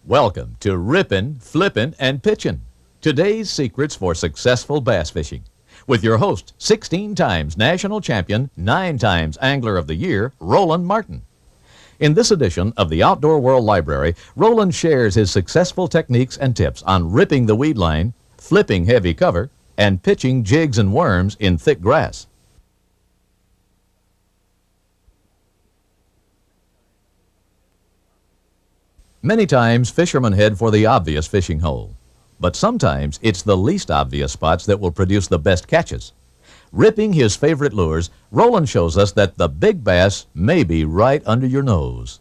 Welcome to Rippin, Flippin, and Pitchin', today's secrets for successful bass fishing, with your host, 16 times national champion, 9 times angler of the year, Roland Martin. In this edition of the Outdoor World Library, Roland shares his successful techniques and tips on ripping the weed line, flipping heavy cover, and pitching jigs and worms in thick grass. Many times, fishermen head for the obvious fishing hole. But sometimes, it's the least obvious spots that will produce the best catches. Ripping his favorite lures, Roland shows us that the big bass may be right under your nose.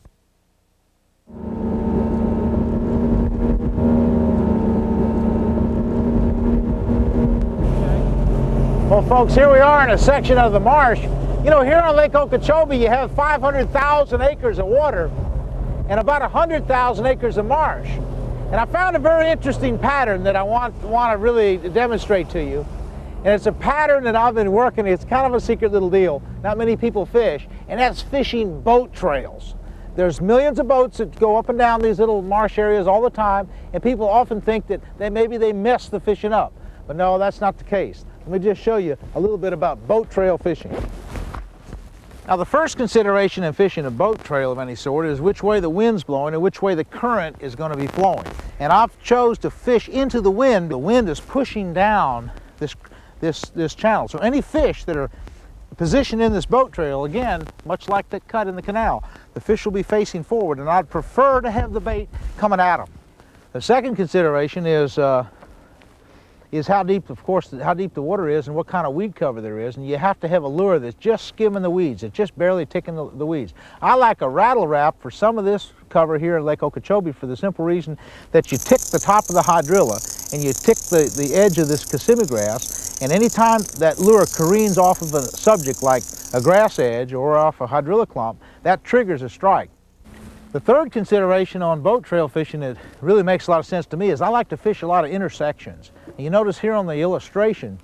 Well, folks, here we are in a section of the marsh. You know, here on Lake Okeechobee, you have 500,000 acres of water and about 100,000 acres of marsh. And I found a very interesting pattern that I want to really demonstrate to you. And it's a pattern that I've been working. It's kind of a secret little deal. Not many people fish, and that's fishing boat trails. There's millions of boats that go up and down these little marsh areas all the time, and people often think that maybe they mess the fishing up. But no, that's not the case. Let me just show you a little bit about boat trail fishing. Now, the first consideration in fishing a boat trail of any sort is which way the wind's blowing and which way the current is going to be flowing. And I've chose to fish into the wind. The wind is pushing down this channel. So any fish that are positioned in this boat trail, again, much like the cut in the canal, the fish will be facing forward, and I'd prefer to have the bait coming at them. The second consideration is how deep, of course, how deep the water is and what kind of weed cover there is. And you have to have a lure that's just skimming the weeds. It's just barely ticking the weeds. I like a rattle wrap for some of this cover here in Lake Okeechobee for the simple reason that you tick the top of the hydrilla and you tick the edge of this Kissimmee grass, and anytime that lure careens off of a subject like a grass edge or off a hydrilla clump, that triggers a strike. The third consideration on boat trail fishing that really makes a lot of sense to me is I like to fish a lot of intersections. And you notice here on the illustration,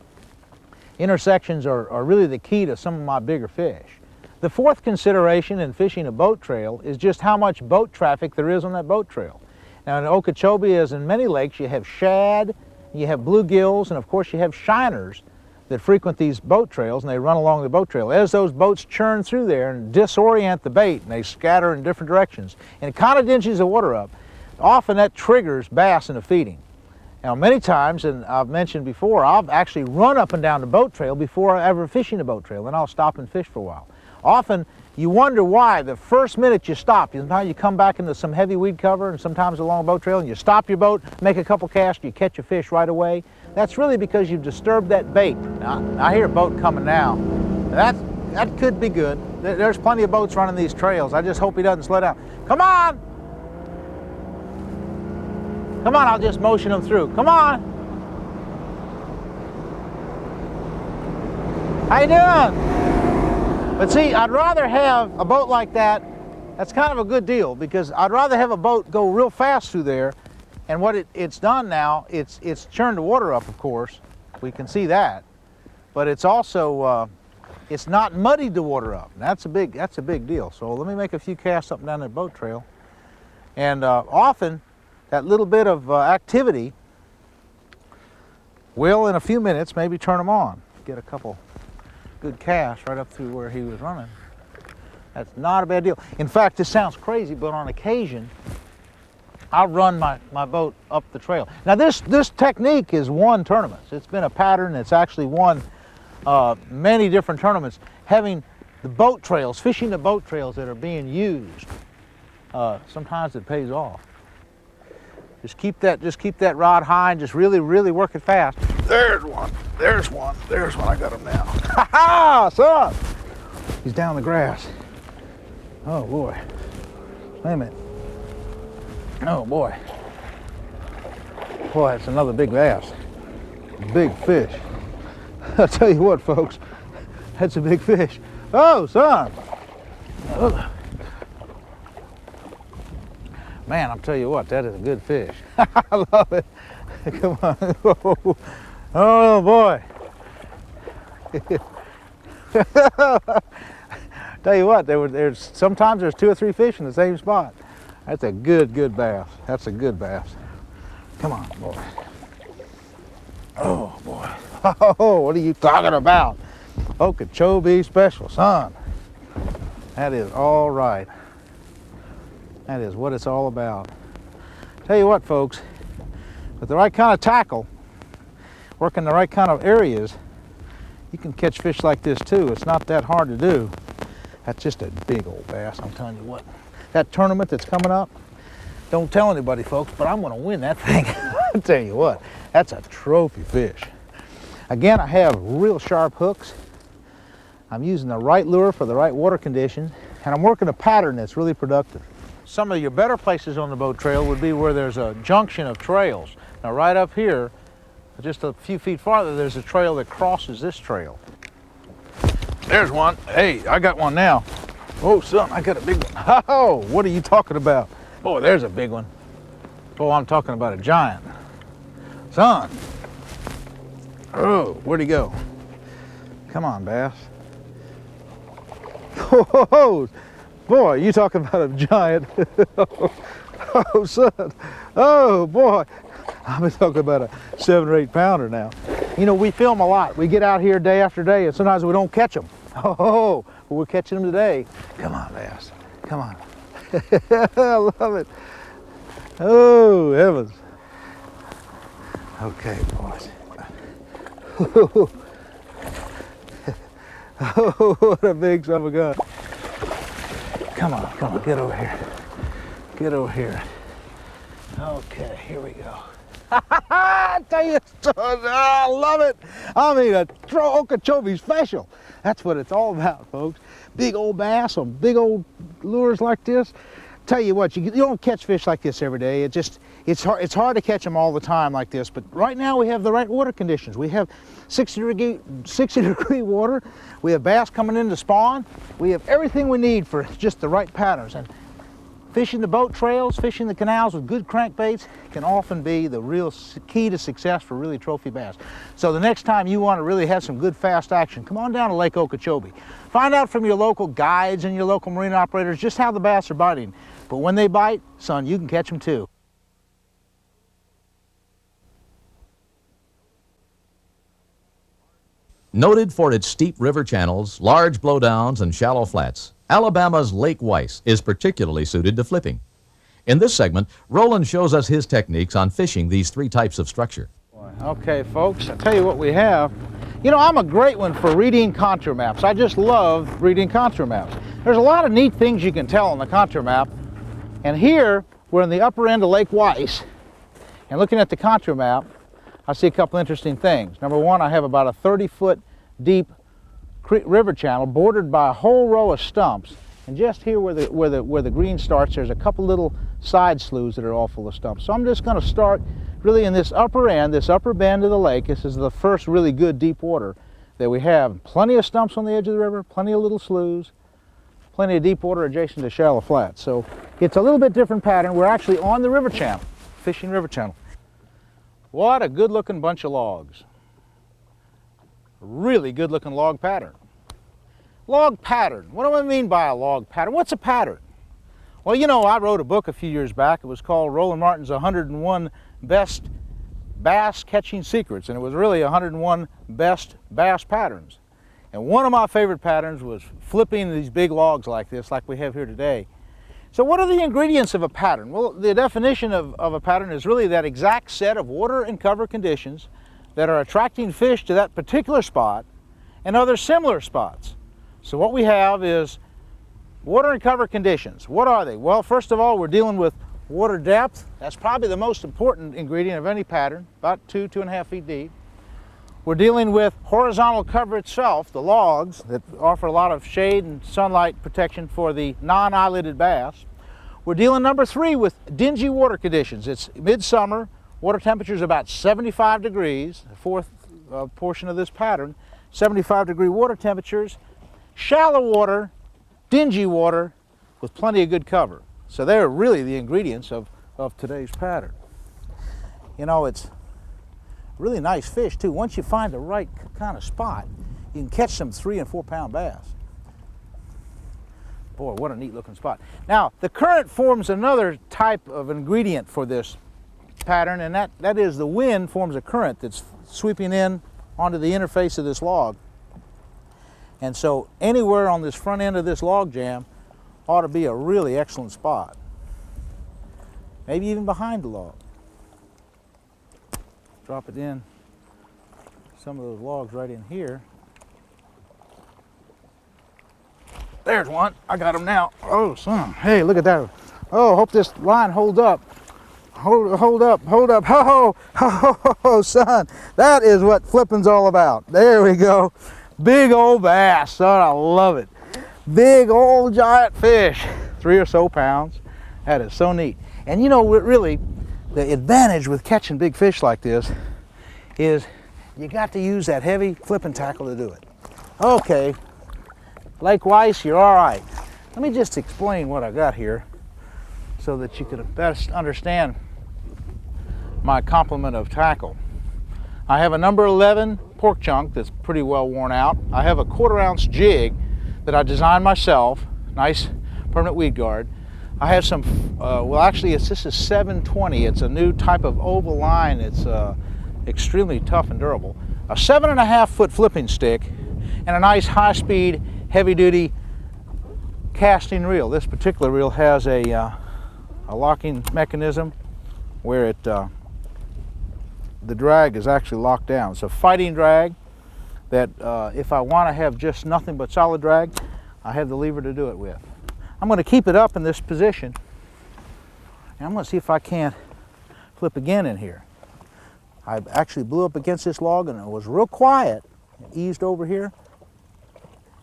intersections are really the key to some of my bigger fish. The fourth consideration in fishing a boat trail is just how much boat traffic there is on that boat trail. Now, in Okeechobee, as in many lakes, you have shad, you have bluegills, and of course you have shiners that frequent these boat trails, and they run along the boat trail. As those boats churn through there and disorient the bait, and they scatter in different directions, and it kind of dinges the water up, often that triggers bass into feeding. Now, many times, and I've mentioned before, I'll actually run up and down the boat trail before I ever fishing a boat trail, and I'll stop and fish for a while. Often, you wonder why the first minute you stop, sometimes you come back into some heavy weed cover and sometimes along a boat trail, and you stop your boat, make a couple casts, you catch a fish right away. That's really because you've disturbed that bait. Now, I hear a boat coming now. That could be good. There's plenty of boats running these trails. I just hope he doesn't slow down. Come on! Come on, I'll just motion them through. Come on! How you doing? But see, I'd rather have a boat like that. That's kind of a good deal, because I'd rather have a boat go real fast through there. And what it's done now, it's churned the water up, of course. We can see that. But it's also, it's not muddied the water up. And that's a big deal. So let me make a few casts up and down that boat trail. And often, that little bit of activity will, in a few minutes, maybe turn them on. Get a couple good casts right up through where he was running. That's not a bad deal. In fact, this sounds crazy, but on occasion, I'll run my boat up the trail. Now, this technique is won tournaments. It's been a pattern that's actually won many different tournaments. Having the boat trails, fishing the boat trails that are being used, sometimes it pays off. Just keep that rod high and just really work it fast. There's one. I got him now. Ha ha, son! He's down the grass. Oh boy. Wait a minute. Oh boy. Boy, that's another big bass. Big fish. I'll tell you what, folks. That's a big fish. Oh, son! Man, I'll tell you what, that is a good fish. I love it. Come on. Oh, boy. Tell you what, sometimes there's 2 or 3 fish in the same spot. That's a good bass. That's a good bass. Come on, boy. Oh, boy. Oh, what are you talking about? Okeechobee special, son. That is all right. That is what it's all about. Tell you what, folks, with the right kind of tackle, working the right kind of areas, you can catch fish like this too. It's not that hard to do. That's just a big old bass, I'm telling you what. That tournament that's coming up, don't tell anybody, folks, but I'm going to win that thing. I'll tell you what, that's a trophy fish. Again, I have real sharp hooks. I'm using the right lure for the right water conditions, and I'm working a pattern that's really productive. Some of your better places on the boat trail would be where there's a junction of trails. Now, right up here, just a few feet farther, there's a trail that crosses this trail. There's one. Hey, I got one now. Oh, son, I got a big one. Oh, what are you talking about? Oh, there's a big one. Oh, I'm talking about a giant. Son. Oh, where'd he go? Come on, bass. Oh, boy, you talking about a giant. Oh, son. Oh, boy. I've been talking about a 7 or 8 pounder now. You know, we film a lot. We get out here day after day, and sometimes we don't catch them. Oh, but we're catching them today. Come on, bass. Come on. I love it. Oh, heavens. Okay, boys. Oh, what a big son of a gun. Come on, get over here. Get over here. Okay, here we go. I tell you, I love it. I mean, a Okeechobee special. That's what it's all about, folks. Big old bass on big old lures like this. Tell you what, you don't catch fish like this every day. It's hard to catch them all the time like this. But right now we have the right water conditions. We have 60-degree water. We have bass coming in to spawn. We have everything we need for just the right patterns. And fishing the boat trails, fishing the canals with good crankbaits can often be the real key to success for really trophy bass. So the next time you want to really have some good fast action, come on down to Lake Okeechobee. Find out from your local guides and your local marine operators just how the bass are biting. But when they bite, son, you can catch them too. Noted for its steep river channels, large blowdowns, and shallow flats, Alabama's Lake Weiss is particularly suited to flipping. In this segment, Roland shows us his techniques on fishing these 3 types of structure. Okay, folks, I'll tell you what we have. You know, I'm a great one for reading contour maps. I just love reading contour maps. There's a lot of neat things you can tell on the contour map. And here, we're in the upper end of Lake Weiss. And looking at the contour map, I see a couple interesting things. Number one, I have about a 30-foot deep river channel bordered by a whole row of stumps. And just here where the green starts, there's a couple little side sloughs that are all full of stumps. So I'm just going to start really in this upper end, this upper bend of the lake. This is the first really good deep water that we have. Plenty of stumps on the edge of the river, plenty of little sloughs, plenty of deep water adjacent to shallow flats. So it's a little bit different pattern. We're actually on the river channel, fishing river channel. What a good looking bunch of logs. Really good looking log pattern. Log pattern. What do I mean by a log pattern? What's a pattern? Well, you know, I wrote a book a few years back. It was called Roland Martin's 101 Best Bass Catching Secrets, and it was really 101 Best Bass Patterns. And one of my favorite patterns was flipping these big logs like this, like we have here today. So what are the ingredients of a pattern? Well, the definition of a pattern is really that exact set of water and cover conditions that are attracting fish to that particular spot and other similar spots. So what we have is water and cover conditions. What are they? Well, first of all, we're dealing with water depth. That's probably the most important ingredient of any pattern, about 2.5 feet deep. We're dealing with horizontal cover itself, the logs that offer a lot of shade and sunlight protection for the non-eyelided bass. We're dealing, number 3, with dingy water conditions. It's midsummer, water temperature is about 75 degrees, the fourth portion of this pattern, 75-degree water temperatures, shallow water, dingy water with plenty of good cover. So they're really the ingredients of today's pattern. You know, it's really nice fish too. Once you find the right kind of spot, you can catch some 3- and 4-pound bass. Boy, what a neat looking spot. Now, the current forms another type of ingredient for this pattern, and that is the wind forms a current that's sweeping in onto the interface of this log. And so anywhere on this front end of this log jam ought to be a really excellent spot. Maybe even behind the log. Drop it in some of those logs right in here. There's one. I got him now. Oh, son. Hey, look at that. Oh, hope this line holds up. Hold up. Ho, ho, ho, son. That is what flipping's all about. There we go. Big old bass, son. I love it. Big old giant fish. 3 or so pounds. That is so neat. And you know, really, the advantage with catching big fish like this is you got to use that heavy flipping tackle to do it. Okay. Lake Weiss, you're all right. Let me just explain what I got here so that you can best understand my complement of tackle. I have a number 11 pork chunk that's pretty well worn out. I have a 1/4 ounce jig that I designed myself, nice permanent weed guard. I have some, well actually this is 720. It's a new type of oval line. It's extremely tough and durable. A 7.5 foot flipping stick and a nice high-speed heavy-duty casting reel. This particular reel has a locking mechanism where it the drag is actually locked down. It's a fighting drag that if I want to have just nothing but solid drag, I have the lever to do it with. I'm going to keep it up in this position, and I'm going to see if I can't flip again in here. I actually blew up against this log and it was real quiet. It eased over here.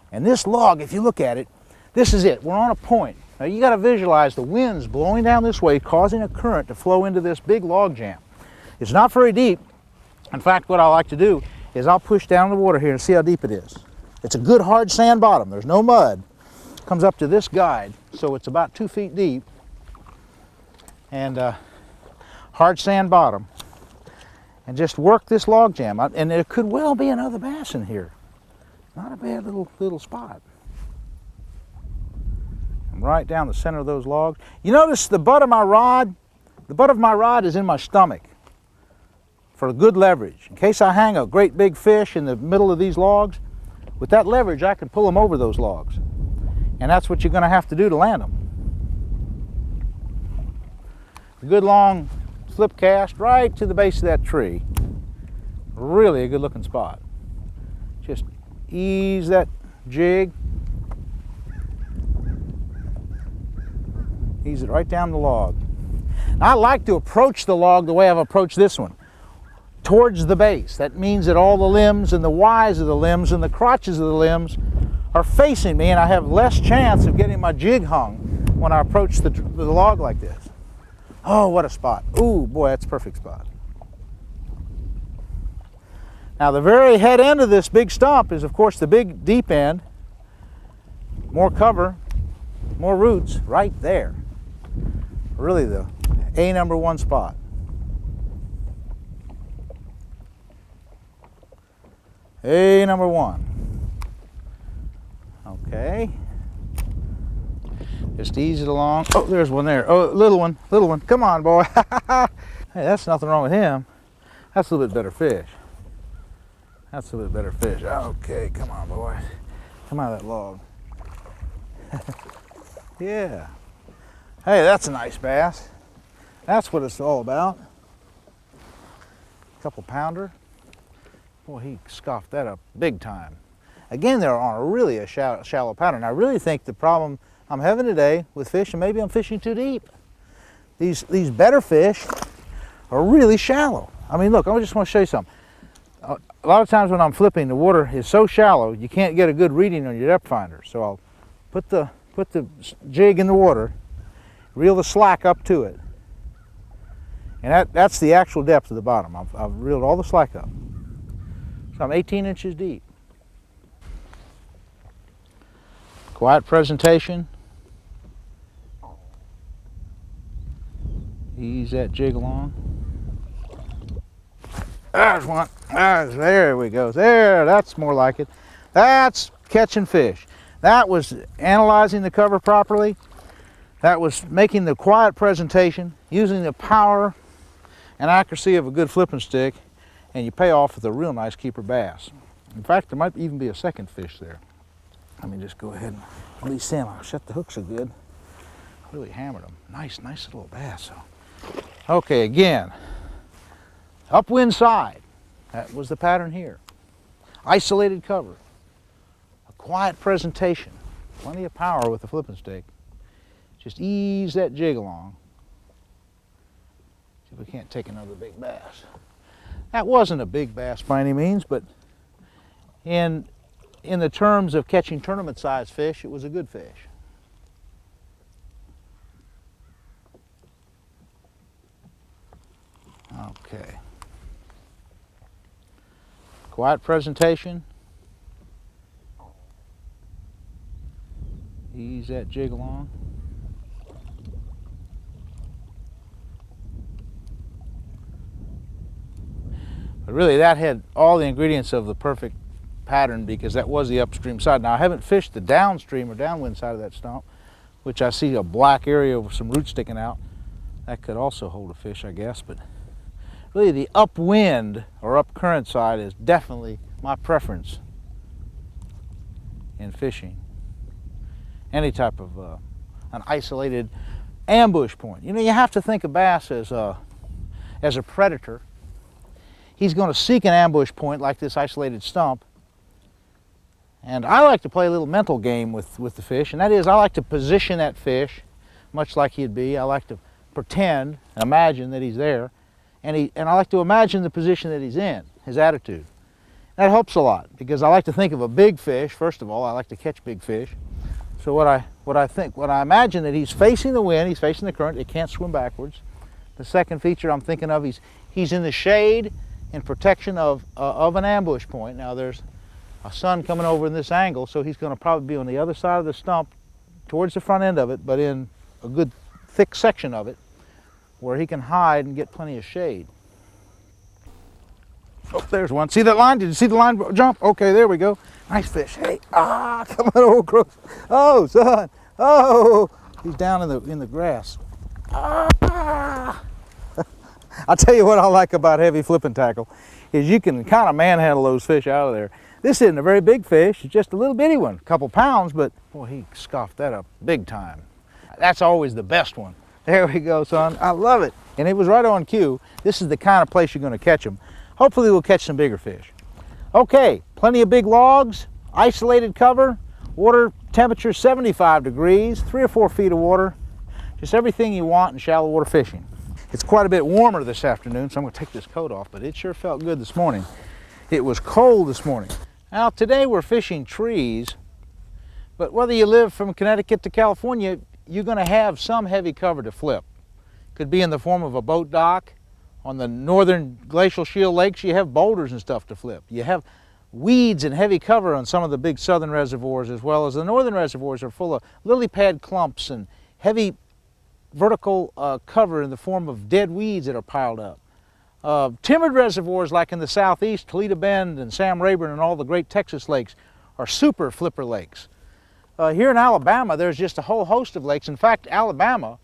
And this log, if you look at it, this is it. We're on a point. Now you got to visualize the wind's blowing down this way, causing a current to flow into this big log jam. It's not very deep. In fact, what I like to do is I'll push down the water here and see how deep it is. It's a good hard sand bottom. There's no mud. It comes up to this guide, so it's about 2 feet deep. And hard sand bottom. And just work this log jam. And there could well be another bass in here. Not a bad little spot. I'm right down the center of those logs. You notice the butt of my rod? The butt of my rod is in my stomach for good leverage. In case I hang a great big fish in the middle of these logs, with that leverage I can pull them over those logs. And that's what you're going to have to do to land them. A good long slip cast right to the base of that tree. Really a good looking spot. Just ease that jig. Ease it right down the log. Now, I like to approach the log the way I've approached this one, towards the base. That means that all the limbs and the Y's of the limbs and the crotches of the limbs are facing me, and I have less chance of getting my jig hung when I approach the log like this. Oh, what a spot. Ooh, boy, that's a perfect spot. Now, the very head end of this big stump is, of course, the big deep end. More cover, more roots right there. Really the number 1 spot. Number 1. Okay. Just ease it along. Oh, there's one there. Oh, little one. Come on, boy. Hey, that's nothing wrong with him. That's a little bit better fish. That's a little bit better fish. Okay, come on, boy. Come out of that log. Yeah. Hey, that's a nice bass. That's what it's all about. Couple pounder. Boy, he scoffed that up big time. Again, they're on a shallow pattern. I really think the problem I'm having today with fish, and maybe I'm fishing too deep. These better fish are really shallow. I mean, look, I just want to show you something. A lot of times when I'm flipping, the water is so shallow you can't get a good reading on your depth finder. So I'll put the jig in the water, reel the slack up to it, and that's the actual depth of the bottom. I've reeled all the slack up. So I'm 18 inches deep. Quiet presentation. Ease that jig along. There's one. There we go. There, that's more like it. That's catching fish. That was analyzing the cover properly. That was making the quiet presentation, using the power and accuracy of a good flipping stick, and you pay off with a real nice keeper bass. In fact, there might even be a second fish there. Let me just go ahead and release him. I'll shut the hook so good. Really hammered him. Nice little bass. Okay, again, upwind side. That was the pattern here. Isolated cover. A quiet presentation. Plenty of power with the flipping stick. Just ease that jig along. See if we can't take another big bass. That wasn't a big bass by any means, but in the terms of catching tournament-sized fish, it was a good fish. Okay. Quiet presentation. Ease that jig along. But really that had all the ingredients of the perfect pattern because that was the upstream side. Now I haven't fished the downstream or downwind side of that stump, which I see a black area with some roots sticking out. That could also hold a fish, I guess, but really the upwind or up current side is definitely my preference in fishing. Any type of an isolated ambush point. You know, you have to think of bass as a predator. He's going to seek an ambush point like this isolated stump. And I like to play a little mental game with the fish, and that is I like to position that fish much like he'd be. I like to pretend, imagine that he's there, and I like to imagine the position that he's in, his attitude. That helps a lot because I like to think of a big fish. First of all, I like to catch big fish. So what I imagine that he's facing the wind, he's facing the current, it can't swim backwards. The second feature I'm thinking of, he's in the shade in protection of an ambush point. Now there's a sun coming over in this angle, so he's going to probably be on the other side of the stump towards the front end of it, but in a good thick section of it where he can hide and get plenty of shade. Oh, there's one. See that line? Did you see the line jump? Okay, there we go. Nice fish. Hey, come on, old gross. Oh, son. Oh, he's down in the grass. I'll tell you what I like about heavy flipping tackle is you can kind of manhandle those fish out of there. This isn't a very big fish, it's just a little bitty one, a couple pounds, but boy, he scoffed that up big time. That's always the best one. There we go, son. I love it. And it was right on cue. This is the kind of place you're going to catch them. Hopefully we'll catch some bigger fish. Okay, plenty of big logs, isolated cover, water temperature 75 degrees, 3 or 4 feet of water, just everything you want in shallow water fishing. It's quite a bit warmer this afternoon, so I'm going to take this coat off, but it sure felt good this morning. It was cold this morning. Now today we're fishing trees, but whether you live from Connecticut to California, you're going to have some heavy cover to flip. Could be in the form of a boat dock. On the northern glacial shield lakes, you have boulders and stuff to flip. You have weeds and heavy cover on some of the big southern reservoirs, as well as the northern reservoirs are full of lily pad clumps and heavy vertical cover in the form of dead weeds that are piled up. Timbered reservoirs like in the southeast, Toledo Bend and Sam Rayburn and all the great Texas lakes are super flipper lakes. Here in Alabama, there's just a whole host of lakes. In fact, Alabama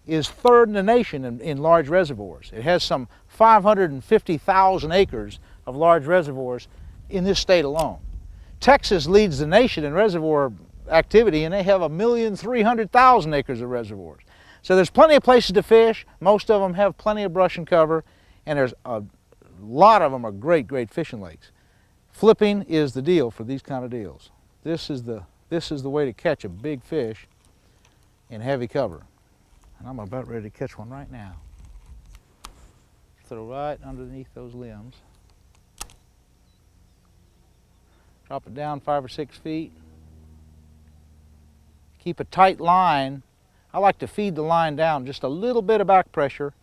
is third in the nation in large reservoirs. It has some 550,000 acres of large reservoirs in this state alone. Texas leads the nation in reservoir activity, and they have 1,300,000 acres of reservoirs. So there's plenty of places to fish. Most of them have plenty of brush and cover, and there's a lot of them are great, great fishing lakes. Flipping is the deal for these kind of deals. This is the way to catch a big fish in heavy cover. And I'm about ready to catch one right now. Throw right underneath those limbs. Drop it down 5 or 6 feet. Keep a tight line. I like to feed the line down just a little bit of back pressure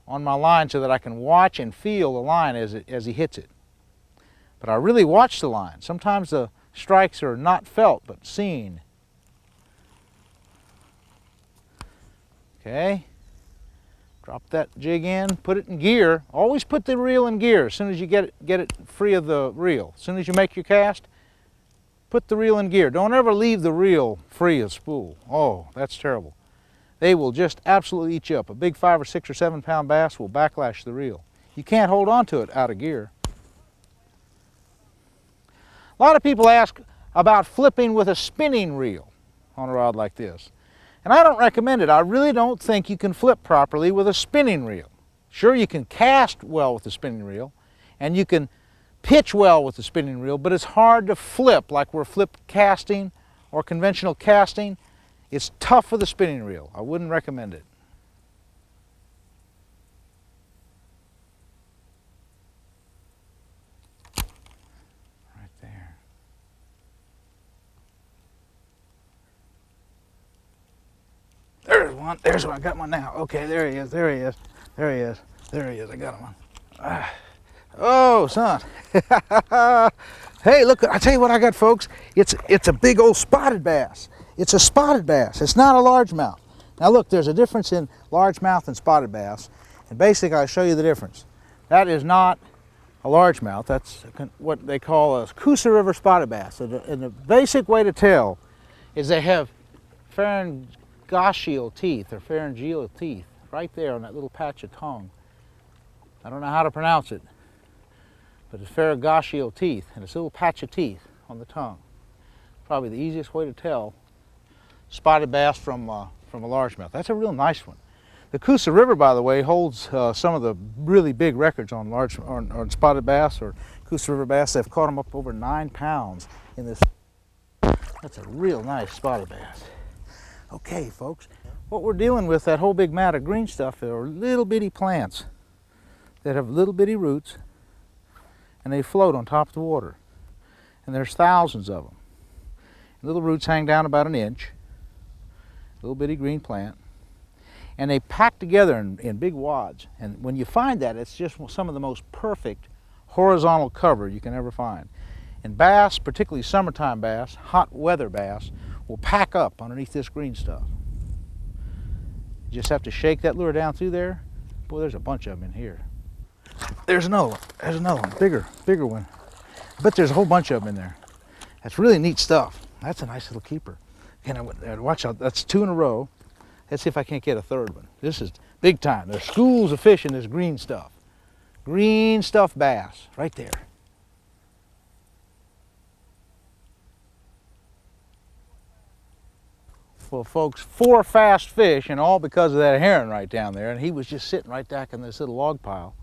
on my line so that I can watch and feel the line as he hits it. But I really watch the line. Sometimes the strikes are not felt but seen. Okay, drop that jig in, put it in gear. Always put the reel in gear as soon as you get it free of the reel. As soon as you make your cast, Put the reel in gear. Don't ever leave the reel free of spool. Oh, that's terrible. They will just absolutely eat you up. A big 5 or 6 or 7 pound bass will backlash the reel. You can't hold on to it out of gear. A lot of people ask about flipping with a spinning reel on a rod like this. And I don't recommend it. I really don't think you can flip properly with a spinning reel. Sure, you can cast well with the spinning reel, and you can pitch well with the spinning reel, but it's hard to flip like we're flip casting or conventional casting. It's tough with a spinning reel. I wouldn't recommend it. Right there. There's one. There's one. I got one now. Okay, there he is. There he is. There he is. There he is. I got him. Oh, son. Hey, look, I tell you what I got, folks. It's a big old spotted bass. It's a spotted bass. It's not a largemouth. Now look, there's a difference in largemouth and spotted bass. And basically, I'll show you the difference. That is not a largemouth. That's what they call a Coosa River spotted bass. And the basic way to tell is they have pharyngeal teeth or pharyngeal teeth right there on that little patch of tongue. I don't know how to pronounce it, but it's pharyngeal teeth, and it's a little patch of teeth on the tongue. Probably the easiest way to tell spotted bass from a largemouth. That's a real nice one. The Coosa River, by the way, holds some of the really big records on on spotted bass or Coosa River bass. They've caught them up over 9 pounds in this. That's a real nice spotted bass. Okay, folks, what we're dealing with, that whole big mat of green stuff, are little bitty plants that have little bitty roots, and they float on top of the water. And there's thousands of them. Little roots hang down about 1 inch, little bitty green plant, and they pack together in big wads. And when you find that, it's just some of the most perfect horizontal cover you can ever find. And bass, particularly summertime bass, hot weather bass, will pack up underneath this green stuff. You just have to shake that lure down through there. Boy, there's a bunch of them in here. There's another one. There's another one. Bigger one. I bet there's a whole bunch of them in there. That's really neat stuff. That's a nice little keeper. And watch out. That's 2 in a row. Let's see if I can't get a third one. This is big time. There's schools of fish in this green stuff. Green stuff bass right there. Well, folks, 4 fast fish, and all because of that heron right down there. And he was just sitting right back in this little log pile,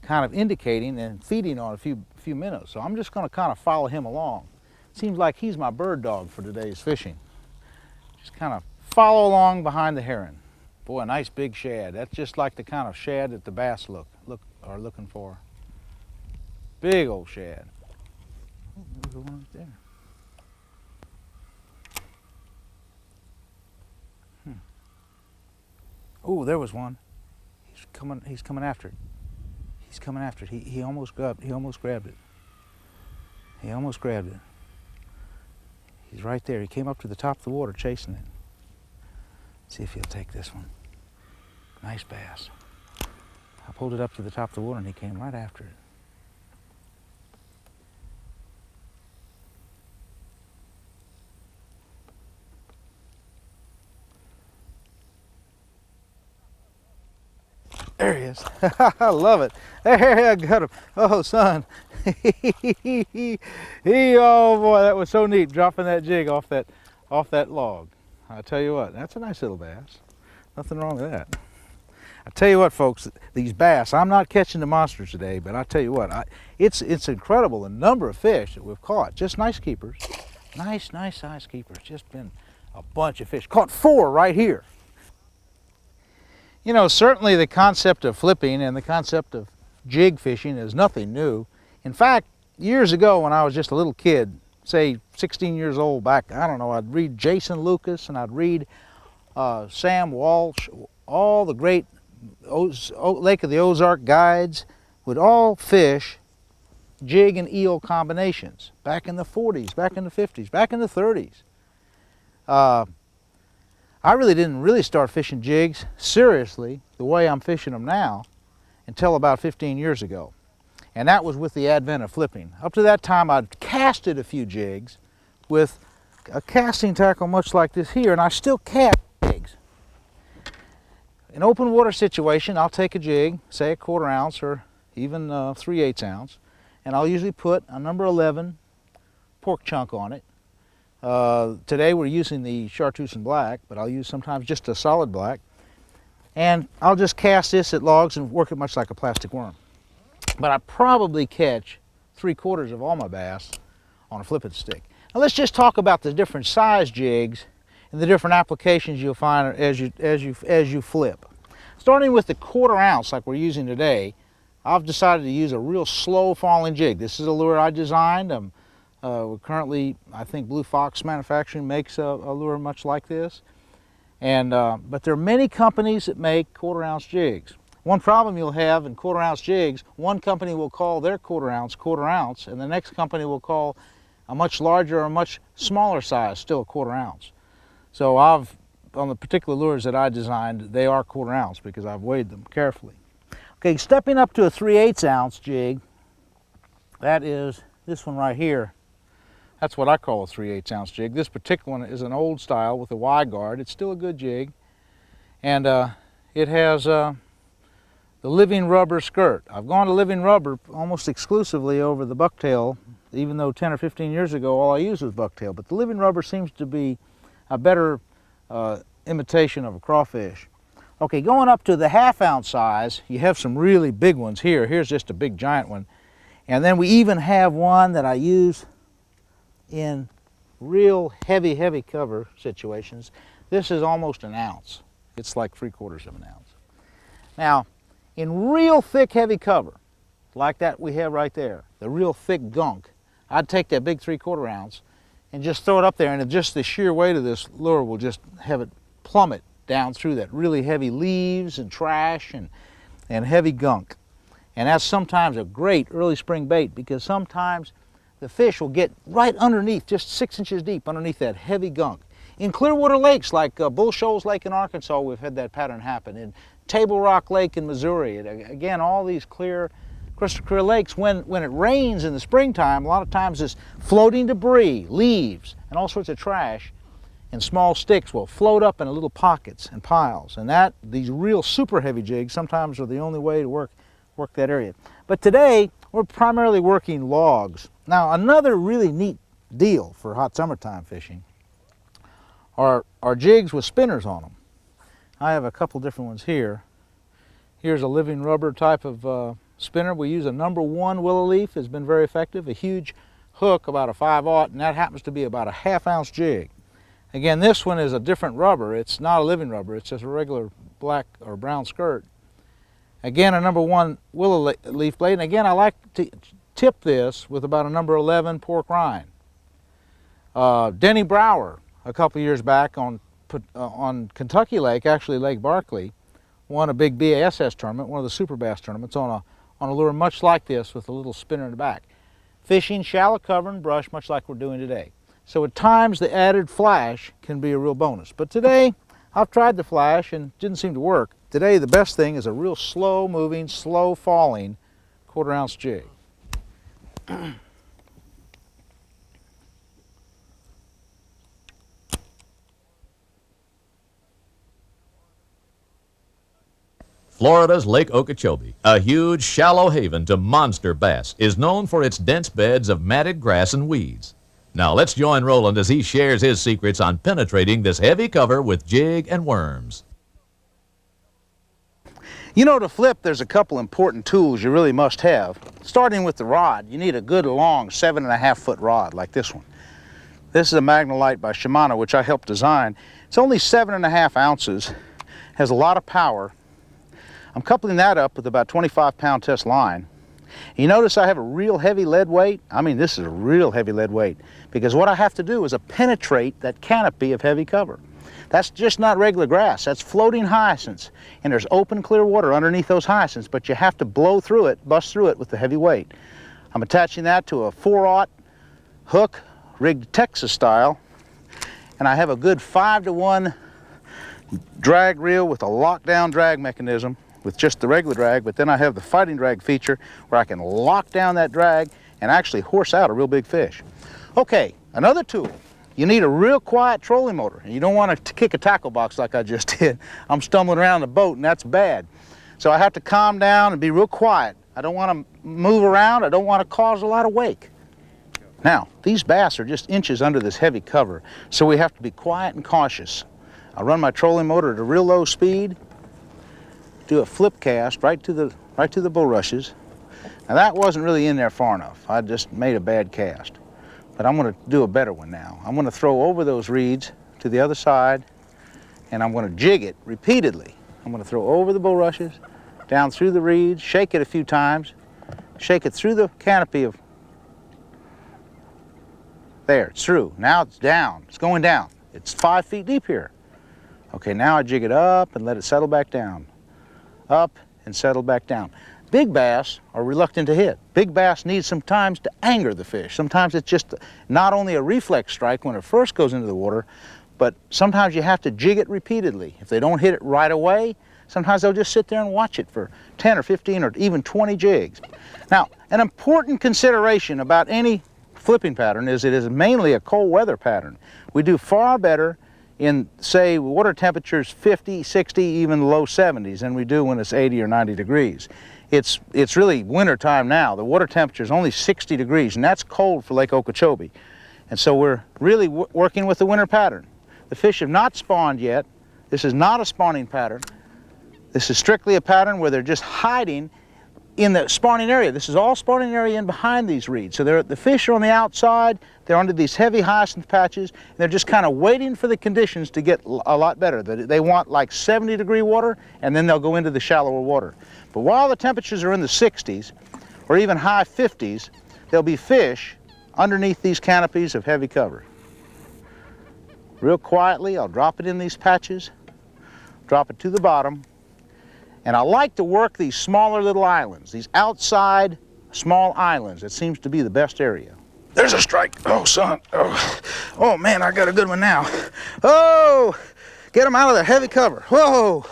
kind of indicating and feeding on a few minnows. So I'm just going to kind of follow him along. Seems like he's my bird dog for today's fishing. Just kind of follow along behind the heron. Boy, a nice big shad. That's just like the kind of shad that the bass are looking for. Big old shad. Oh, there's one right there. Oh, there was one. He's coming after it. He's coming after it. He almost grabbed it. He almost grabbed it. He's right there. He came up to the top of the water chasing it. Let's see if he'll take this one. Nice bass. I pulled it up to the top of the water and he came right after it. There he is. I love it. There, I got him. Oh, son. Oh boy, that was so neat, dropping that jig off that log. I tell you what, that's a nice little bass. Nothing wrong with that. I tell you what, folks, these bass, I'm not catching the monsters today, but I tell you what, it's incredible the number of fish that we've caught. Just nice keepers. Nice size keepers. Just been a bunch of fish. Caught 4 right here. You know, certainly the concept of flipping and the concept of jig fishing is nothing new. In fact, years ago when I was just a little kid, say 16 years old back, I don't know, I'd read Jason Lucas and I'd read Sam Walsh, all the great Lake of the Ozark guides would all fish jig and eel combinations back in the 40s, back in the 50s, back in the 30s. I really didn't start fishing jigs seriously the way I'm fishing them now until about 15 years ago. And that was with the advent of flipping. Up to that time I'd casted a few jigs, with a casting tackle much like this here, and I still cast jigs. In open water situation, I'll take a jig, say a 1/4 ounce or even 3/8 ounce, and I'll usually put a number 11 pork chunk on it. Today we're using the chartreuse and black, but I'll use sometimes just a solid black. And I'll just cast this at logs and work it much like a plastic worm. But I probably catch 3/4 of all my bass on a flipping stick. Now let's just talk about the different size jigs and the different applications you'll find as you flip. Starting with the 1/4 ounce like we're using today, I've decided to use a real slow falling jig. This is a lure I designed. Currently, I think Blue Fox Manufacturing makes a lure much like this. But there are many companies that make 1/4 ounce jigs. One problem you'll have in 1/4 ounce jigs, one company will call their 1/4 ounce, and the next company will call a much larger or much smaller size still a 1/4 ounce. So on the particular lures that I designed, they are 1/4 ounce because I've weighed them carefully. Okay, stepping up to a 3/8 ounce jig, that is this one right here. That's what I call a 3/8 ounce jig. This particular one is an old style with a wide guard. It's still a good jig. And it has the living rubber skirt. I've gone to living rubber almost exclusively over the bucktail, even though 10 or 15 years ago all I used was bucktail. But the living rubber seems to be a better imitation of a crawfish. Okay, going up to the 1/2 ounce size, you have some really big ones here. Here's just a big giant one. And then we even have one that I use in real heavy cover situations. This is almost an ounce. It's like 3/4 of an ounce. Now, in real thick heavy cover, like that we have right there, the real thick gunk, I'd take that big 3/4 ounce and just throw it up there, and just the sheer weight of this lure will just have it plummet down through that really heavy leaves and trash and heavy gunk. And that's sometimes a great early spring bait because sometimes the fish will get right underneath, just 6 inches deep underneath that heavy gunk. In clear water lakes like Bull Shoals Lake in Arkansas, we've had that pattern happen. In Table Rock Lake in Missouri, and again, all these clear, crystal clear lakes, when it rains in the springtime, a lot of times this floating debris, leaves, and all sorts of trash and small sticks will float up in little pockets and piles. And these real super heavy jigs sometimes are the only way to work that area. But today, we're primarily working logs. Now, another really neat deal for hot summertime fishing are jigs with spinners on them. I have a couple different ones here. Here's a living rubber type of spinner. We use a number 1 willow leaf. It's been very effective. A huge hook, about a 5/0, and that happens to be about a 1/2 ounce jig. Again, this one is a different rubber. It's not a living rubber. It's just a regular black or brown skirt. Again, a number 1 willow leaf blade. And again, I like to tip this with about a number 11 pork rind. Denny Brower, a couple years back on Kentucky Lake, actually Lake Barkley, won a big BASS tournament, one of the super bass tournaments, on a lure much like this with a little spinner in the back. Fishing shallow cover and brush much like we're doing today. So at times the added flash can be a real bonus. But today, I've tried the flash and it didn't seem to work. Today the best thing is a real slow moving, slow falling 1/4 ounce jig. Florida's Lake Okeechobee, a huge, shallow haven to monster bass, is known for its dense beds of matted grass and weeds. Now let's join Roland as he shares his secrets on penetrating this heavy cover with jig and worms. You know, to flip, there's a couple important tools you really must have. Starting with the rod, you need a good long 7.5 foot rod like this one. This is a Magnolite by Shimano, which I helped design. It's only 7.5 ounces, has a lot of power. I'm coupling that up with about 25-pound test line. You notice I have a real heavy lead weight. I mean, this is a real heavy lead weight because what I have to do is penetrate that canopy of heavy cover. That's just not regular grass. That's floating hyacinths, and there's open, clear water underneath those hyacinths, but you have to blow through it, bust through it with the heavy weight. I'm attaching that to a 4/0 hook, rigged Texas style, and I have a good 5-to-1 drag reel with a lockdown drag mechanism with just the regular drag, but then I have the fighting drag feature where I can lock down that drag and actually horse out a real big fish. Okay, Another tool, you need a real quiet trolling motor. You don't want to kick a tackle box like I just did. I'm stumbling around the boat and that's bad. So I have to calm down and be real quiet. I don't want to move around. I don't want to cause a lot of wake. Now, these bass are just inches under this heavy cover, so we have to be quiet and cautious. I run my trolling motor at a real low speed, do a flip cast right to the bulrushes. Now that wasn't really in there far enough. I just made a bad cast. But I'm going to do a better one now. I'm going to throw over those reeds to the other side, and I'm going to jig it repeatedly. I'm going to throw over the bulrushes, down through the reeds, shake it a few times, shake it through the canopy of... There, it's through. Now it's down. It's going down. It's 5 feet deep here. Okay, now I jig it up and let it settle back down. Up and settle back down. Big bass are reluctant to hit. Big bass need sometimes to anger the fish. Sometimes it's just not only a reflex strike when it first goes into the water, but sometimes you have to jig it repeatedly. If they don't hit it right away, sometimes they'll just sit there and watch it for 10 or 15 or even 20 jigs. Now, an important consideration about any flipping pattern is it is mainly a cold weather pattern. We do far better in, say, water temperatures 50, 60, even low 70s than we do when it's 80 or 90 degrees. It's really winter time now. The water temperature is only 60 degrees, and that's cold for Lake Okeechobee. And so we're really working with the winter pattern. The fish have not spawned yet. This is not a spawning pattern. This is strictly a pattern where they're just hiding in the spawning area. This is all spawning area in behind these reeds. So the fish are on the outside, they're under these heavy hyacinth patches, and they're just kind of waiting for the conditions to get a lot better. They want like 70-degree water, and then they'll go into the shallower water. But while the temperatures are in the 60s, or even high 50s, there'll be fish underneath these canopies of heavy cover. Real quietly, I'll drop it in these patches, drop it to the bottom, and I like to work these smaller little islands, these outside small islands. It seems to be the best area. There's a strike. Oh, son. Oh man, I got a good one now. Oh, get them out of the heavy cover. Whoa.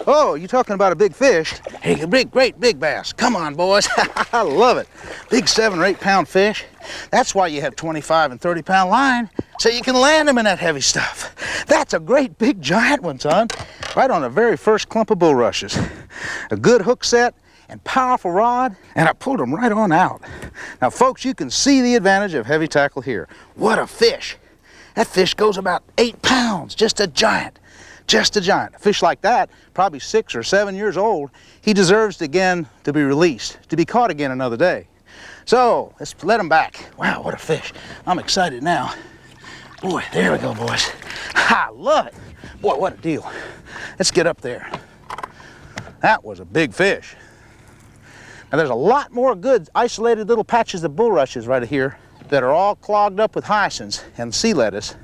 Oh, you talking about a big fish? Hey, great big bass. Come on, boys. I love it. Big 7 or 8 pound fish. That's why you have 25 and 30 pound line, so you can land them in that heavy stuff. That's a great big giant one, son. Right on the very first clump of bulrushes. A good hook set and powerful rod, and I pulled them right on out. Now, folks, you can see the advantage of heavy tackle here. What a fish. That fish goes about 8 pounds, just a giant. Just a giant. A fish like that, probably 6 or 7 years old, he deserves again to be released, to be caught again another day. So, let's let him back. Wow, what a fish. I'm excited now. Boy, there we go, boys. I love it. Boy, what a deal. Let's get up there. That was a big fish. Now, there's a lot more good isolated little patches of bulrushes right here that are all clogged up with hyacinths and sea lettuce.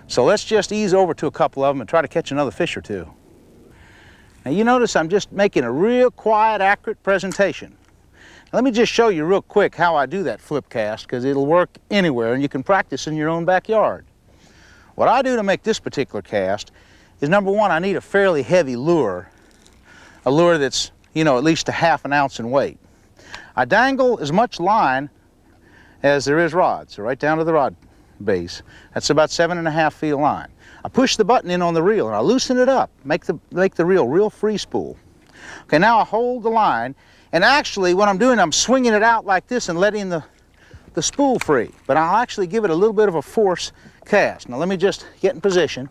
So let's just ease over to a couple of them and try to catch another fish or two. Now you notice I'm just making a real quiet, accurate presentation. Let me just show you real quick how I do that flip cast, because it'll work anywhere and you can practice in your own backyard. What I do to make this particular cast is, number one, I need a fairly heavy lure. A lure that's, you know, at least a ½ an ounce in weight. I dangle as much line as there is rod, so right down to the rod base. That's about 7.5 feet of line. I push the button in on the reel and I loosen it up, make the reel real free spool. Okay, now I hold the line, and actually what I'm doing, I'm swinging it out like this and letting the spool free, but I'll actually give it a little bit of a force cast. Now let me just get in position.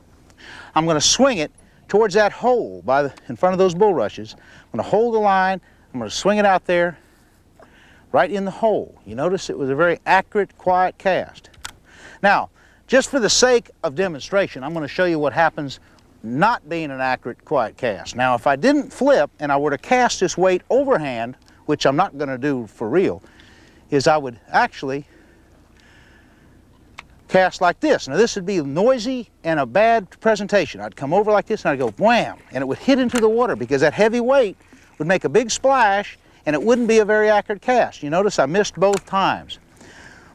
I'm going to swing it towards that hole in front of those bulrushes. I'm going to hold the line, I'm going to swing it out there right in the hole. You notice it was a very accurate, quiet cast. Now, just for the sake of demonstration, I'm going to show you what happens not being an accurate, quiet cast. Now, if I didn't flip and I were to cast this weight overhand, which I'm not going to do for real, is I would actually cast like this. Now, this would be noisy and a bad presentation. I'd come over like this and I'd go wham, and it would hit into the water because that heavy weight would make a big splash and it wouldn't be a very accurate cast. You notice I missed both times.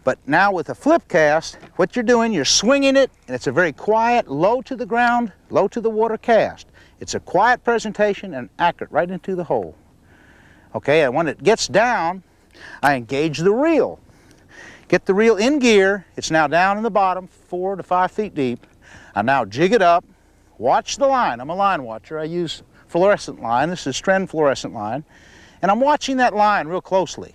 But now with a flip cast, what you're doing, you're swinging it, and it's a very quiet, low to the ground, low to the water cast. It's a quiet presentation and accurate right into the hole. Okay, and when it gets down, I engage the reel. Get the reel in gear. It's now down in the bottom, 4 to 5 feet deep. I now jig it up. Watch the line. I'm a line watcher. I use fluorescent line. This is Stren fluorescent line. And I'm watching that line real closely.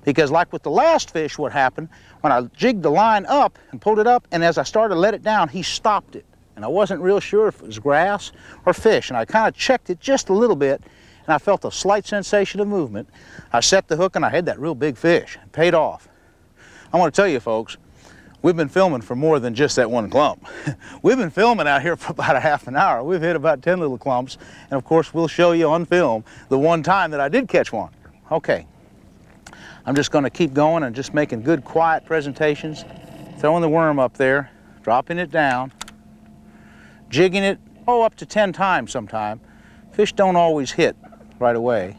Because like with the last fish, what happened, when I jigged the line up and pulled it up, and as I started to let it down, he stopped it. And I wasn't real sure if it was grass or fish. And I kind of checked it just a little bit, and I felt a slight sensation of movement. I set the hook, and I had that real big fish. It paid off. I want to tell you, folks, we've been filming for more than just that one clump. We've been filming out here for about a half an hour. We've hit about 10 little clumps, and of course we'll show you on film the one time that I did catch one. Okay, I'm just going to keep going and just making good quiet presentations, throwing the worm up there, dropping it down, jigging it, up to 10 times sometime. Fish don't always hit right away.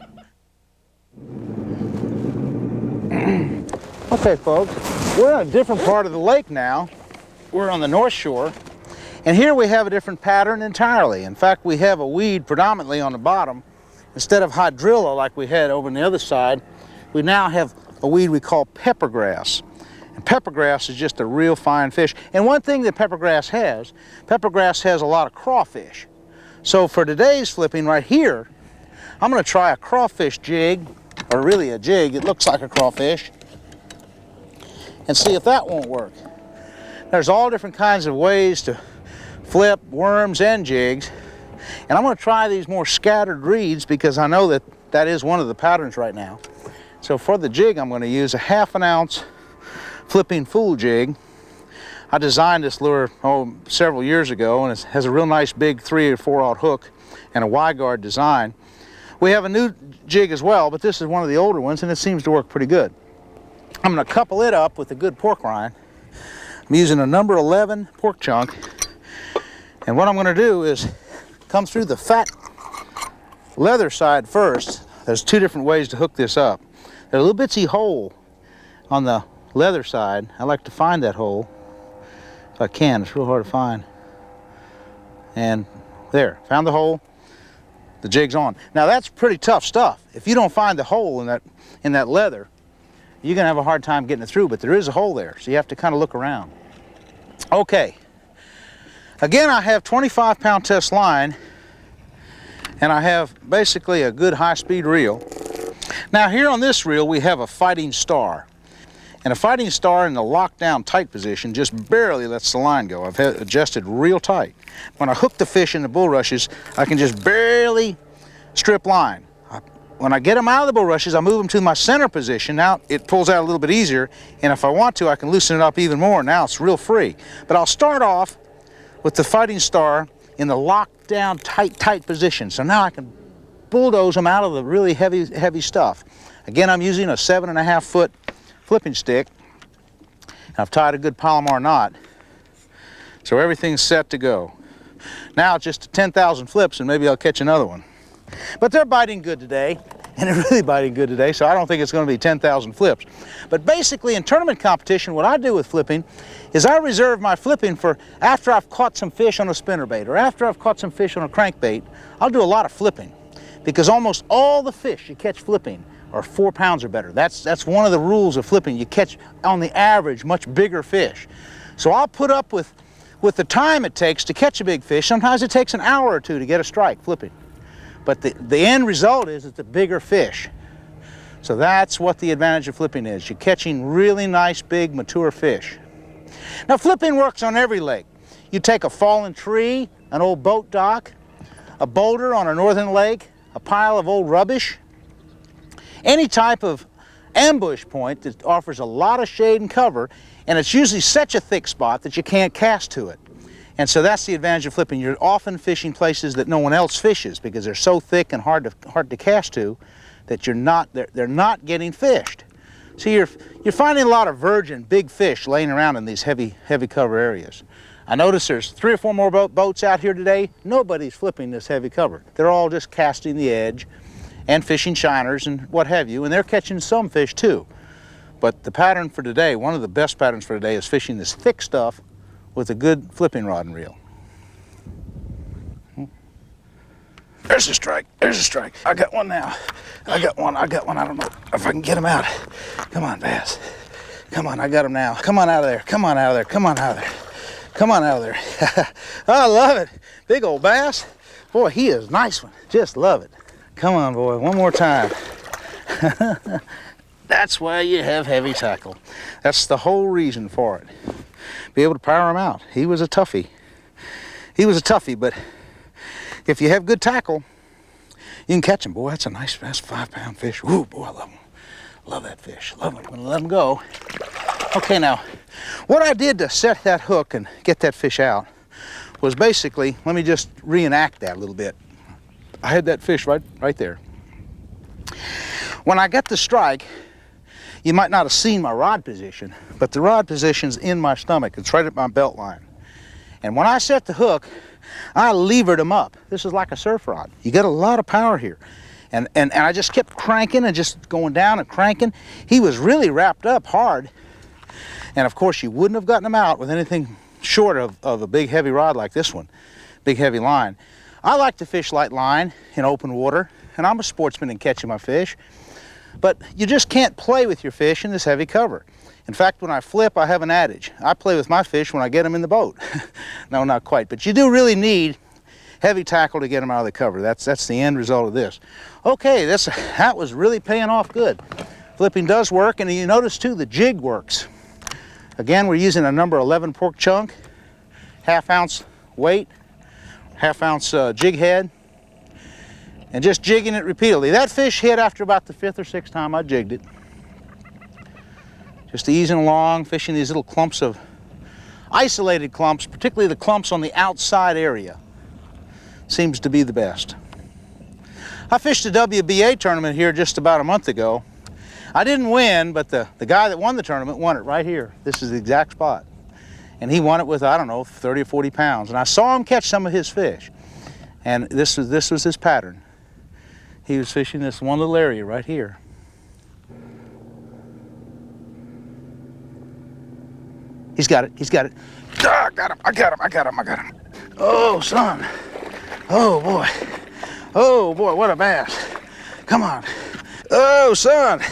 Okay, folks, we're in a different part of the lake now. We're on the north shore, and here we have a different pattern entirely. In fact, we have a weed predominantly on the bottom. Instead of hydrilla like we had over on the other side, we now have a weed we call peppergrass. And peppergrass is just a real fine fish. And one thing that peppergrass has a lot of crawfish. So for today's flipping right here, I'm going to try a crawfish jig, or really a jig, it looks like a crawfish, and see if that won't work. There's all different kinds of ways to flip worms and jigs, and I'm going to try these more scattered reeds because I know that that is one of the patterns right now. So for the jig, I'm going to use a 1/2 ounce flipping fool jig. I designed this lure several years ago, and it has a real nice big 3 or 4/0 hook and a Y-guard design. We have a new jig as well, but this is one of the older ones, and it seems to work pretty good. I'm going to couple it up with a good pork rind. I'm using a number 11 pork chunk, and what I'm going to do is come through the fat leather side first. There's 2 different ways to hook this up. There's a little bitsy hole on the leather side. I like to find that hole if I can. It's real hard to find. And there, found the hole. The jig's on. Now that's pretty tough stuff. If you don't find the hole in that leather, you're going to have a hard time getting it through, but there is a hole there, so you have to kind of look around. Okay. Again, I have 25-pound test line, and I have basically a good high-speed reel. Now here on this reel, we have a fighting star. And a fighting star in the lockdown tight position just barely lets the line go. I've adjusted real tight. When I hook the fish in the bulrushes, I can just barely strip line. When I get them out of the bulrushes, I move them to my center position. Now it pulls out a little bit easier, and if I want to, I can loosen it up even more. Now it's real free. But I'll start off with the fighting star in the lockdown tight position. So now I can bulldoze them out of the really heavy stuff. Again, I'm using a 7.5 foot flipping stick. I've tied a good Palomar knot, so everything's set to go. Now it's just 10,000 flips, and maybe I'll catch another one. But they're biting good today, and they're really biting good today, so I don't think it's going to be 10,000 flips. But basically in tournament competition, what I do with flipping is I reserve my flipping for after I've caught some fish on a spinnerbait or after I've caught some fish on a crankbait. I'll do a lot of flipping because almost all the fish you catch flipping are 4 pounds or better. That's one of the rules of flipping. You catch, on the average, much bigger fish. So I'll put up with the time it takes to catch a big fish. Sometimes it takes an hour or 2 to get a strike flipping. But the end result is it's a bigger fish. So that's what the advantage of flipping is. You're catching really nice, big, mature fish. Now flipping works on every lake. You take a fallen tree, an old boat dock, a boulder on a northern lake, a pile of old rubbish, any type of ambush point that offers a lot of shade and cover, and it's usually such a thick spot that you can't cast to it. And so that's the advantage of flipping. You're often fishing places that no one else fishes because they're so thick and hard to cast to that they're not getting fished. So you're finding a lot of virgin big fish laying around in these heavy cover areas. I notice there's 3 or 4 more boats out here today. Nobody's flipping this heavy cover. They're all just casting the edge and fishing shiners and what have you, and they're catching some fish too. But the pattern for today, one of the best patterns for today, is fishing this thick stuff with a good flipping rod and reel. There's a strike, there's a strike. I got one now. I got one, I don't know if I can get him out. Come on, bass. Come on, I got him now. Come on out of there. Come on out of there. Come on out of there. Come on out of there. I love it. Big old bass. Boy, he is a nice one. Just love it. Come on, boy, one more time. That's why you have heavy tackle. That's the whole reason for it. Be able to power him out. He was a toughie. He was a toughie, but if you have good tackle, you can catch him. Boy, that's a nice, that's 5-pound fish. Ooh, boy, I love him. Love that fish. Love him. I'm gonna let him go. Okay, now, what I did to set that hook and get that fish out was basically, let me just reenact that a little bit. I had that fish right there. When I got the strike, you might not have seen my rod position, but the rod position's in my stomach. It's right at my belt line. And when I set the hook, I levered him up. This is like a surf rod. You get a lot of power here. And I just kept cranking and just going down and cranking. He was really wrapped up hard. And of course, you wouldn't have gotten him out with anything short of a big heavy rod like this one, big heavy line. I like to fish light line in open water, and I'm a sportsman in catching my fish. But you just can't play with your fish in this heavy cover. In fact, when I flip, I have an adage. I play with my fish when I get them in the boat. No, not quite, but you do really need heavy tackle to get them out of the cover. That's the end result of this. Okay, that was really paying off good. Flipping does work, and you notice too, the jig works. Again, we're using a number 11 pork chunk, 1/2 ounce weight, 1/2 ounce jig head, and just jigging it repeatedly. That fish hit after about the 5th or 6th time I jigged it. Just easing along, fishing these little clumps of, isolated clumps, particularly the clumps on the outside area. Seems to be the best. I fished a WBA tournament here just about a month ago. I didn't win, but the guy that won the tournament won it right here. This is the exact spot. And he won it with, I don't know, 30 or 40 pounds. And I saw him catch some of his fish. And this was his pattern. He was fishing this one little area right here. He's got it, he's got it. Ah, I got him. Oh, son. Oh, boy. Oh, boy, what a bass. Come on. Oh, son.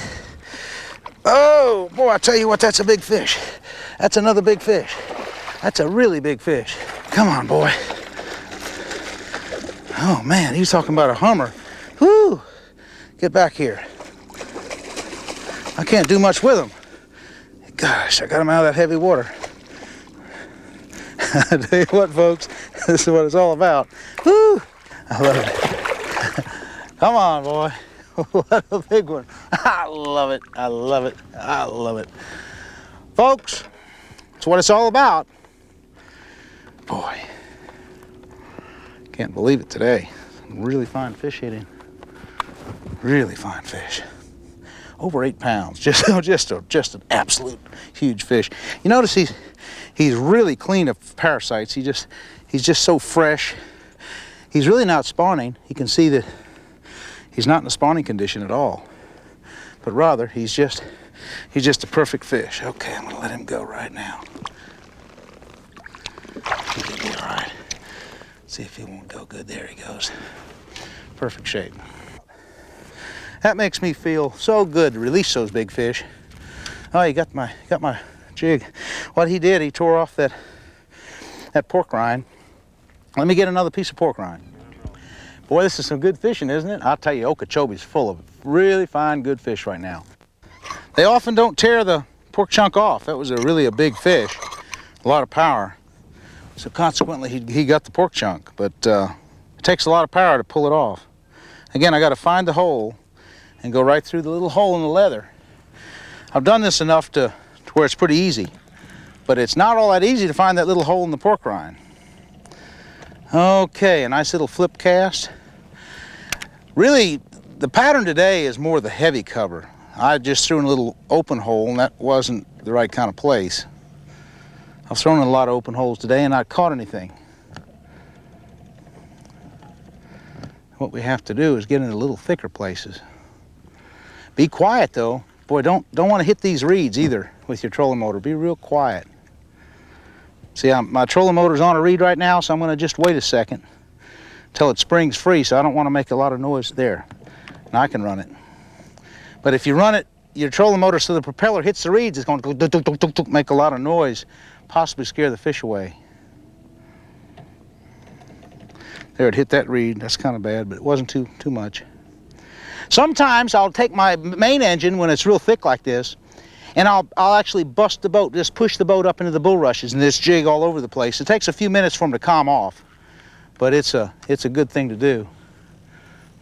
Oh, boy, I tell you what, that's a big fish. That's another big fish. That's a really big fish. Come on, boy. Oh, man, he was talking about a hummer. Whoo! Get back here. I can't do much with him. Gosh, I got him out of that heavy water. I tell you what, folks, this is what it's all about. Woo! I love it. Come on, boy. What a big one. I love it. I love it. I love it. Folks, it's what it's all about. Boy, can't believe it today. Really fine fish hitting. Really fine fish. Over 8 pounds. Just an absolute huge fish. You notice he's really clean of parasites. He's just so fresh. He's really not spawning. You can see that he's not in a spawning condition at all. But rather, he's just a perfect fish. Okay, I'm gonna let him go right now. He'll be all right. See if he won't go good. There he goes. Perfect shape. That makes me feel so good to release those big fish. Oh, he got my jig. What he did, he tore off that pork rind. Let me get another piece of pork rind. Boy, this is some good fishing, isn't it? I'll tell you, Okeechobee's full of really fine, good fish right now. They often don't tear the pork chunk off. That was really a big fish, a lot of power. So consequently, he got the pork chunk, but it takes a lot of power to pull it off. Again, I got to find the hole and go right through the little hole in the leather. I've done this enough to where it's pretty easy, but it's not all that easy to find that little hole in the pork rind. Okay, a nice little flip cast. Really, the pattern today is more the heavy cover. I just threw in a little open hole, and that wasn't the right kind of place. I've thrown in a lot of open holes today and not caught anything. What we have to do is get into little thicker places. Be quiet though. Boy, don't want to hit these reeds either with your trolling motor. Be real quiet. See, my trolling motor's on a reed right now, so I'm going to just wait a second until it springs free, so I don't want to make a lot of noise there. Now I can run it. But if you run it your trolling motor so the propeller hits the reeds. It's going to make a lot of noise, possibly scare the fish away. There, it hit that reed. That's kind of bad, but it wasn't too much. Sometimes I'll take my main engine when it's real thick like this, and I'll actually bust the boat, just push the boat up into the bulrushes and just jig all over the place. It takes a few minutes for them to calm off, but it's a good thing to do.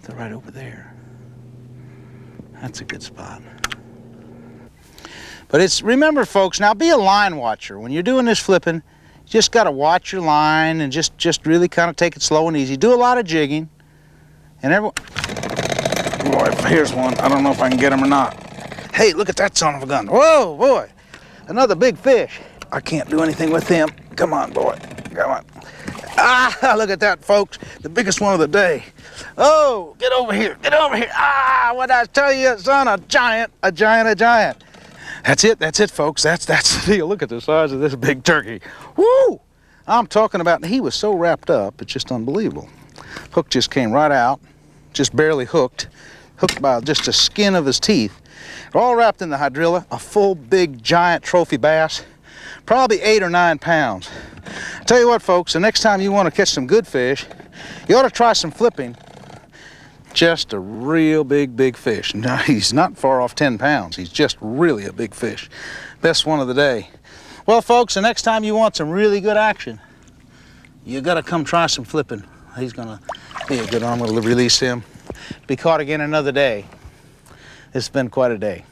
They're right over there. That's a good spot. But remember folks, now be a line watcher. When you're doing this flipping, you just got to watch your line and just really kind of take it slow and easy. Do a lot of jigging. And everyone, boy, here's one. I don't know if I can get him or not. Hey, look at that son of a gun. Whoa, boy, another big fish. I can't do anything with him. Come on, boy, come on. Ah, look at that, folks, the biggest one of the day. Oh, get over here, get over here. Ah, what I tell you, son, a giant, a giant, a giant. That's it, folks. That's the deal. Look at the size of this big turkey. Woo! I'm talking about, he was so wrapped up, it's just unbelievable. Hook just came right out, just barely hooked by just the skin of his teeth. All wrapped in the hydrilla, a full, big, giant trophy bass, probably 8 or 9 pounds. I tell you what, folks, the next time you want to catch some good fish, you ought to try some flipping. Just a real big fish. Now, he's not far off 10 pounds. He's just really a big fish. Best one of the day. Well, folks, the next time you want some really good action, you got to come try some flipping. He's going to be a good one. I'm going to release him. Be caught again another day. It's been quite a day.